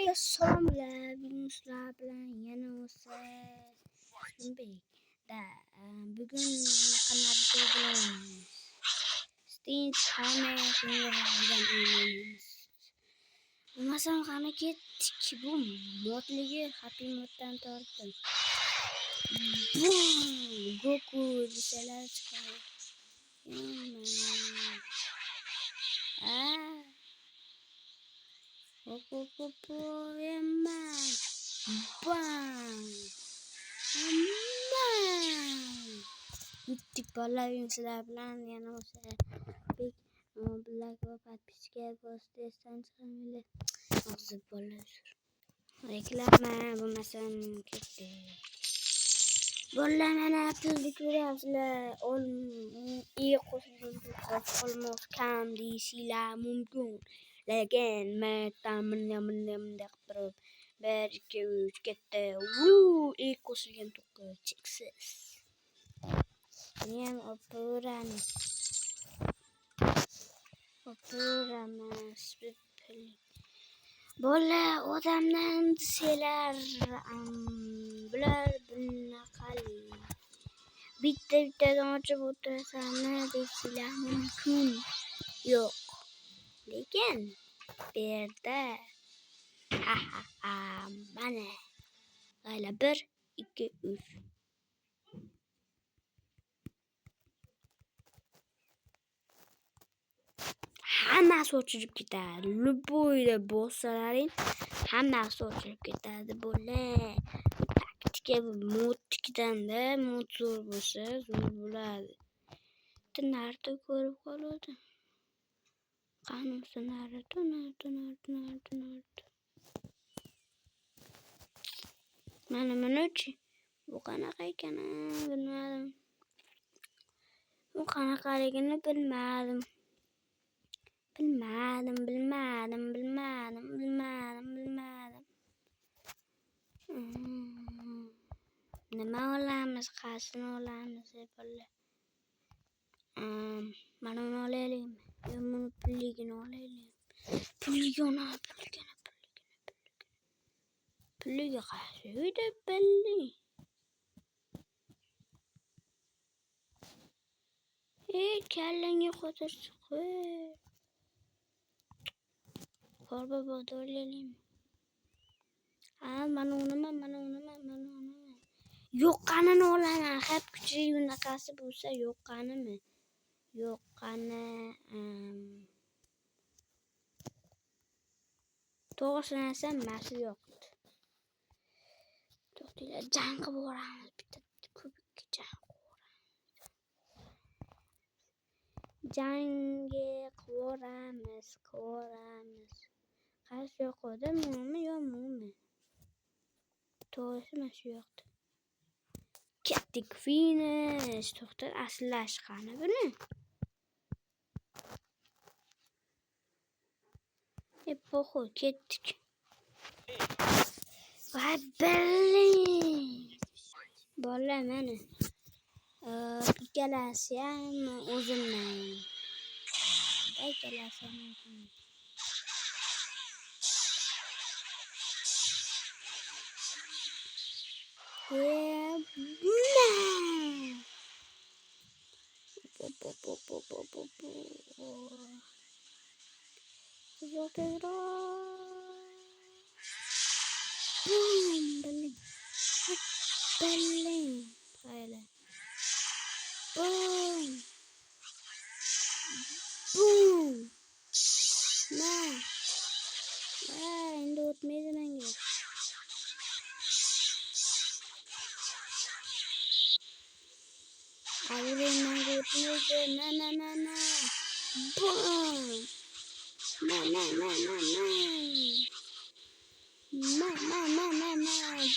Assalomular, sizlar bilan yana o'sha Shunbekda bugun qanaqa bilanmiz. Stinch hamma degan o'ynaymiz. Bo'lmasam hamma ketdik. Bu modligi Happy moddan tortdim. Goku desalar chiqadi. Eman. Bam. Yutdik bolalar sizlar bilan yana o'sha Black подписчика bosishdan chiqamili. Hozir bolalar. Reklama bo'lmasam ketdik. Bolalar mana pullik ko'ryapsizlar. Olmos kam deysizlar mumkin. Lekin men turib 1 2 3 ketdi. İlk qo'shilgan to'qqa cheksiz. Men operamas bola odamdan desalar bular bunaqali bittadan ochib o'tirasanmi deysizlar mumkin yo'q lekin bu yerda mana mayli 1 2 3 hammasi o'chirib ketadi. Любойda bossalaring hammasi o'chirib ketadi. Bo'lar taktika modtikdan-da mod zo'r bo'lsa zo'r bo'ladi. Narda ko'rib qoladi. Qanisi narda. Mana-chi. Bu qanaqa ekan? Bilmadim. Bu qanaqaligini bilmadim. Nima olamiz? Qaysini olamiz bo'lar? Mana uni olaylikmi? Yo, buni pulligini olaylik. Pulliga qaysi uyda belli. Kallangga qo'tirsa qo'y. Korba olaylikmi? Mana uni. Yo'qqanini olaman. Hep kuchli bunaqasi bo'lsa yo'qqanimi? Yo'qqani. To'g'risini aytsam, masi yo'qdi. To'xtinglar, jang qilib o'ramiz. Bitta kubikka jang qilib o'ramiz. Qaysi yoqda? Mumi yo mumi? To'g'risi mana shu yoqda. Ketdik finish. To'xtab aslilash qani buni? Po'xoy ketdik. Va belli. Bolalar mana. Ikkalasi ham o'zimdan. Ikkalasi ham o'zimdan. Belling. Hayla. Boom. Nah. Endi o'tmaydi menga. Menga o'tmaydi. Na. Boom. Na.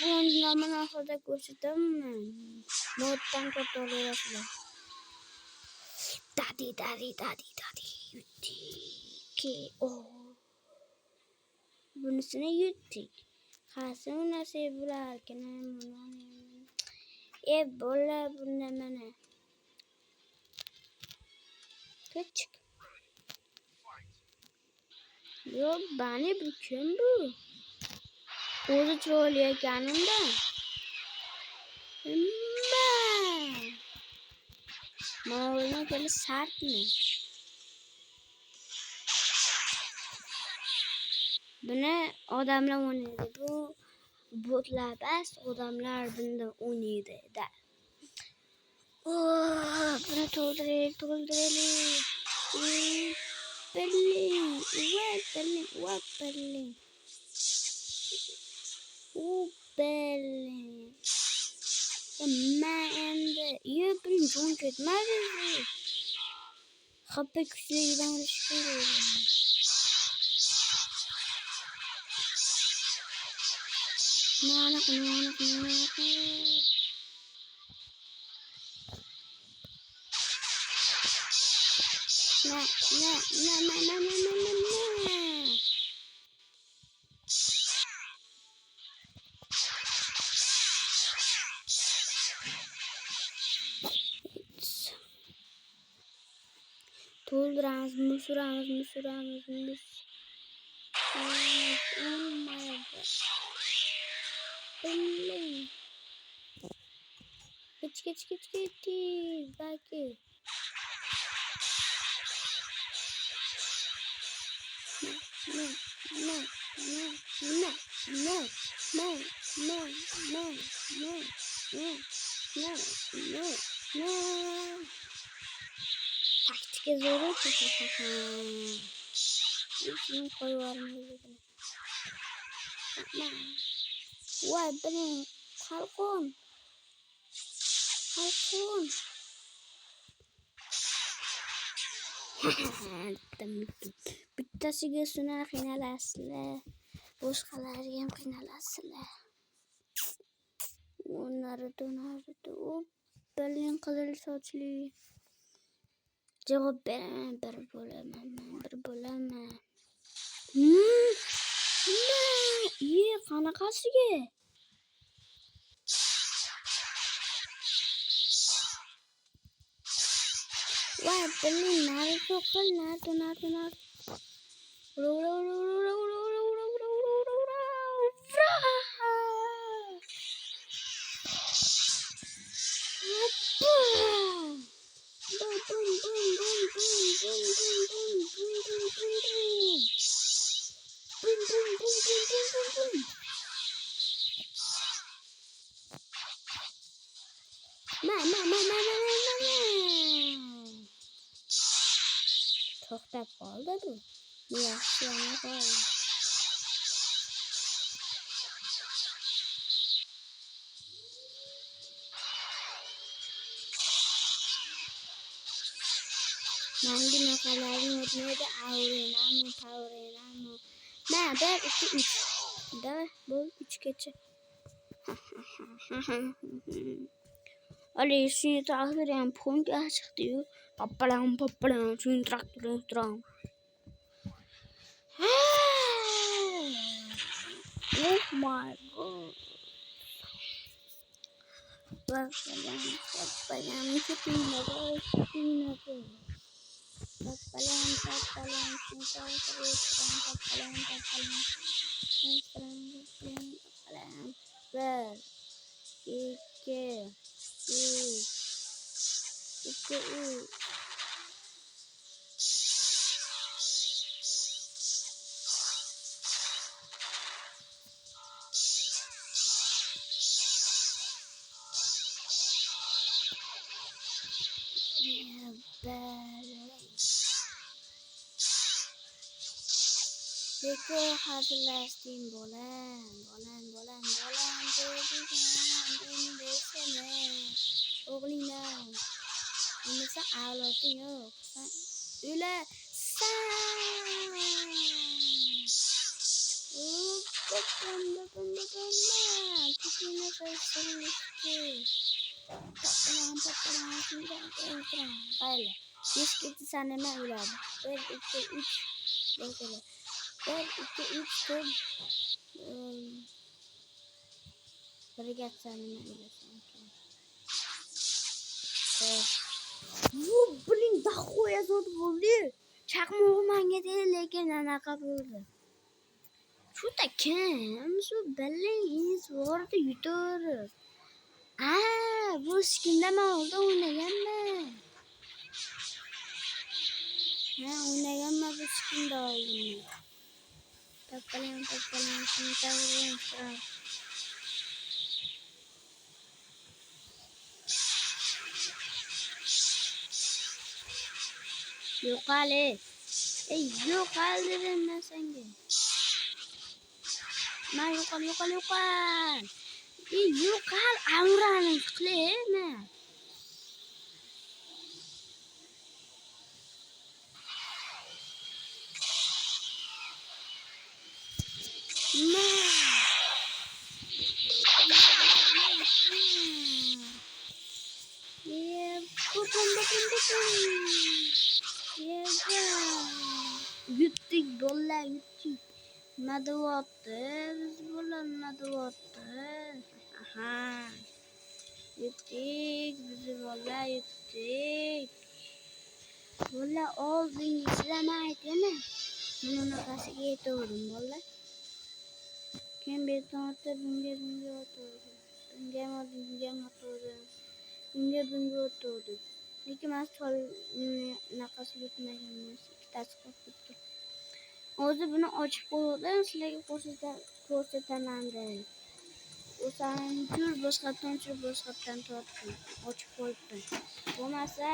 Bunun namını ahırda ko'rsataman. Moddan kurtarıyorlar. Dadi. Yutdik. Bunisini yutdik. Qasım nasib bo'larkan buni. Bola bunda mana. Küçük. Yo, bani bu kim bu? o'zi chiroyli ekanimda. Mana o'yinga kelish shartmi? Buni odamlar o'ynaydi. Bu botlar bas, odamlar bunda o'ynaydi da. Buni to'ldiraylik. Belling. Men endi birin jo'n ketmadi. Xappa kuchligidan urish kerak. Mana. To'ldiramiz, musuramiz. Olmaydi. Belling. Kech. Belki. No. Taktika zoru. Şimdi koyuyorum. Vay benim kalkon. Bittasiga sunar qiynalasizlar. Boshqalarga ham qiynalasizlar. Narida. Belling qizil sochli. Javob beraman, bir bo'laman. Qanaqasiga? Vay, Belling nari to'qil, nari. To'xtab qoldi bu. Yaxshi qoldi. Mangi naqalaring o'tmaydi, avrenami. Men 1 2 3. Da bu 3gacha. Ali shuni taqdiri ham punga chiqdi-yu. Pappalam shuni traktor. Oh my god. Pappalam kepina. Deko hazırlaştım bolan desene oğlum mesela ağlatın yok sen öyle sen tikine kaçırmıştı pappalam öyle hiç gitti seneme öyle 1 2 3 bekle 1 2 3 tur Bergat seneme öyle sanki bu Belling dahoya zot bo'ldi chaqmog'im menga tegdi lekin anaqa bo'ldi Şurada kim? Şu belleğiniz vardı yutarız. Bu skinde oldu oynayanma. Oynayanma bu skinde oldu. Takalım şimdi takalım. Yok Ali. Yok Ali dedim ben sana. Yok al. Yok al avranı tıklayma. Ne? Bakın. Yuttuk bolla yuttuk. Nadavatı biz bolla nadavatı. Aha. Yuttuk bizi bolla yuttuk. Bolla oldun izlemeyi değil mi? Bunun arkası yetiyorum bolla. Kim bir tanıttı binge oturdu. Binge oturdu. Lekin men sol naqasi yutmaganman. Ikkitasi qolib ketgan. Hozir buni ochib qo'ydim, sizlarga ko'rsataman dedim. O'zim boshqatdan tortdim. Ochib qo'yibman. Bo'lmasa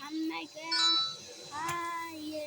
hammaga hayır.